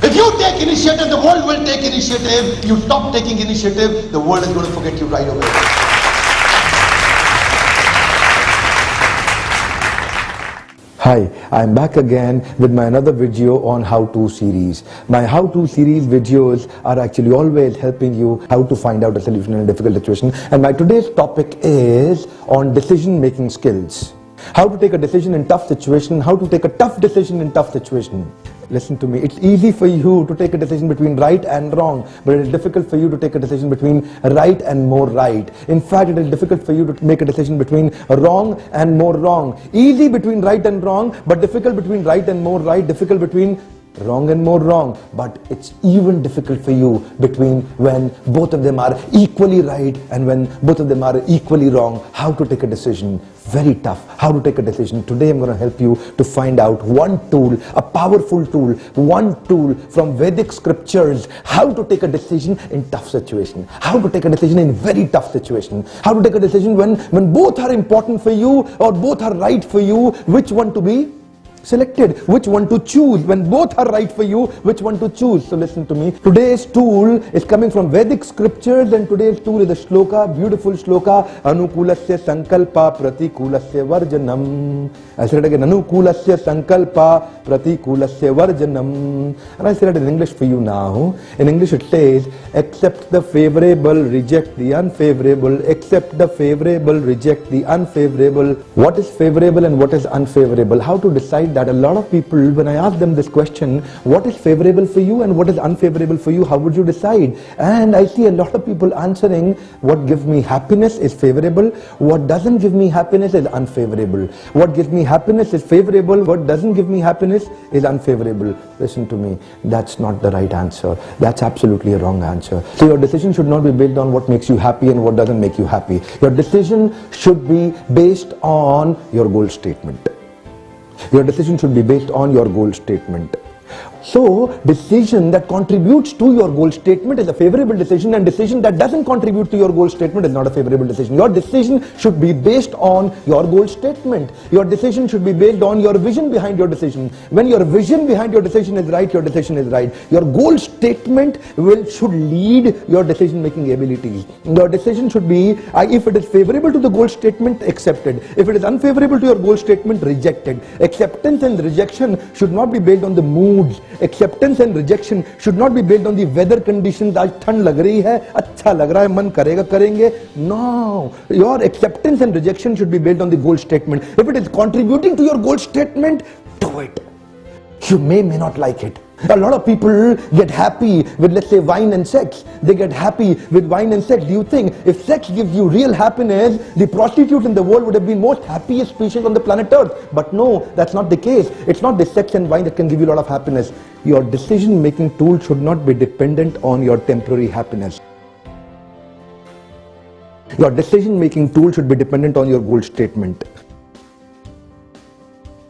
If you take initiative, the world will take initiative. You stop taking initiative, the world is going to forget you right away. Hi, I'm back again with my another video on how-to series. My how-to series videos are actually always helping you how to find out a solution in a difficult situation. And my today's topic is on decision-making skills. How to take a decision in tough situation, how to take a tough decision in tough situation. Listen to me, it's easy for you to take a decision between right and wrong, but it is difficult for you to take a decision between right and more right. In fact, it is difficult for you to make a decision between wrong and more wrong. Easy between right and wrong, but difficult between right and more right, difficult between wrong and more wrong. But it's even difficult for you between when both of them are equally right and when both of them are equally wrong. How to take a decision. Very tough. How to take a decision. Today I'm going to help you to find out one tool, a powerful tool, one tool from Vedic scriptures, how to take a decision in tough situation. How to take a decision in very tough situation. How to take a decision when both are important for you or both are right for you, which one to be selected, which one to choose. When both are right for you, which one to choose. So listen to me. Today's tool is coming from Vedic scriptures, and today's tool is a shloka, beautiful shloka. Anukulasya sankalpa pratikulasya varjanam. I said it again. Anukulasya sankalpa pratikulasya varjanam. And I said it in English for you now. In English it says, accept the favorable, reject the unfavorable. Accept the favorable, reject the unfavorable. What is favorable and what is unfavorable? How to decide that? A lot of people, when I ask them this question, what is favorable for you and what is unfavorable for you, how would you decide? And I see a lot of people answering, what gives me happiness is favorable, what doesn't give me happiness is unfavorable. What gives me happiness is favorable, what doesn't give me happiness is unfavorable. Listen to me, that's not the right answer. That's absolutely a wrong answer. So your decision should not be based on what makes you happy and what doesn't make you happy. Your decision should be based on your goal statement. Your decision should be based on your goal statement. So, decision that contributes to your goal statement is a favorable decision, and decision that doesn't contribute to your goal statement is not a favorable decision. Your decision should be based on your goal statement. Your decision should be based on your vision behind your decision. When your vision behind your decision is right, your decision is right. Your goal statement should lead your decision-making abilities. Your decision should be, if it is favorable to the goal statement, accepted. If it is unfavorable to your goal statement, rejected. Acceptance and rejection should not be based on the moods. Acceptance and rejection should not be based on the weather conditions. आज ठंड लग रही है, अच्छा लग रहा है, मन करेगा करेंगे. No, your acceptance and rejection should be based on the goal statement. If it is contributing to your goal statement, do it. You may not like it. A lot of people get happy with, let's say, wine and sex. They get happy with wine and sex. Do you think if sex gives you real happiness, the prostitutes in the world would have been most happiest species on the planet Earth? But no, that's not the case. It's not the sex and wine that can give you a lot of happiness. Your decision-making tool should not be dependent on your temporary happiness. Your decision-making tool should be dependent on your goal statement.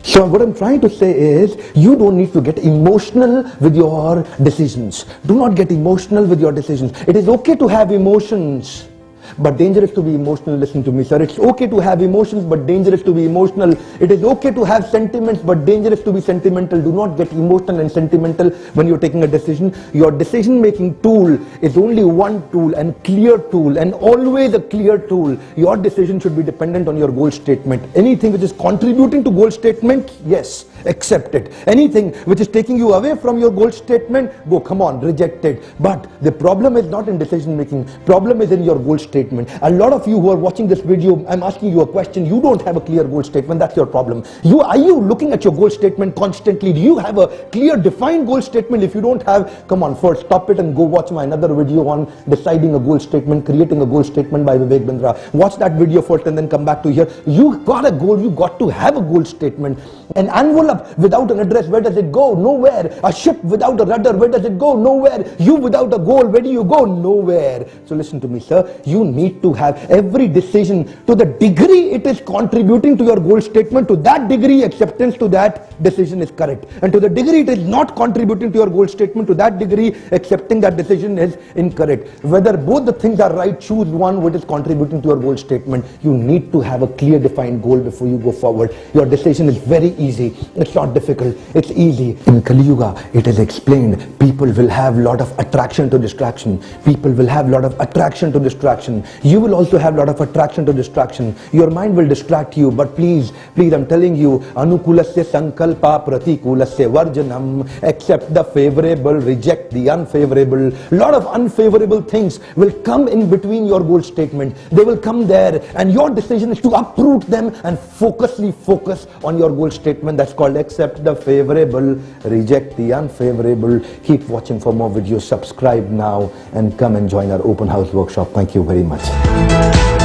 So what I'm trying to say is, you don't need to get emotional with your decisions. Do not get emotional with your decisions. It is okay to have emotions, but dangerous to be emotional. Listen to me, sir. It's okay to have emotions, but dangerous to be emotional. It is okay to have sentiments, but dangerous to be sentimental. Do not get emotional and sentimental when you're taking a decision. Your decision-making tool is only one tool, and clear tool, and always a clear tool. Your decision should be dependent on your goal statement. Anything which is contributing to goal statement, yes, accept it. Anything which is taking you away from your goal statement, go, come on, reject it. But the problem is not in decision-making. Problem is in your goal statement. A lot of you who are watching this video, I'm asking you a question. You don't have a clear goal statement. That's your problem. Are you looking at your goal statement constantly? Do you have a clear, defined goal statement? If you don't have, come on, first stop it and go watch my another video on deciding a goal statement, creating a goal statement by Vivek Bindra. Watch that video first and then come back to here. You got a goal. You got to have a goal statement. An envelope without an address, where does it go? Nowhere. A ship without a rudder, where does it go? Nowhere. You without a goal, where do you go? Nowhere. So listen to me, sir. You need to have every decision, to the degree it is contributing to your goal statement, to that degree acceptance to that decision is correct. And to the degree it is not contributing to your goal statement, to that degree accepting that decision is incorrect. Whether both the things are right, choose one which is contributing to your goal statement. You need to have a clear defined goal before you go forward. Your decision is very easy. It's It's not difficult. It's easy. In Kali Yuga, it is explained. People will have lot of attraction to distraction. People will have lot of attraction to distraction. You will also have lot of attraction to distraction. Your mind will distract you, but please, I'm telling you, anukulasya sankalpa pratikulasya varjanam. Accept the favorable, reject the unfavorable. Lot of unfavorable things will come in between your goal statement. They will come there, and your decision is to uproot them and focus on your goal statement. That's called accept the favorable, reject the unfavorable. Keep watching for more videos. Subscribe now and come and join our open house workshop. Thank you very much.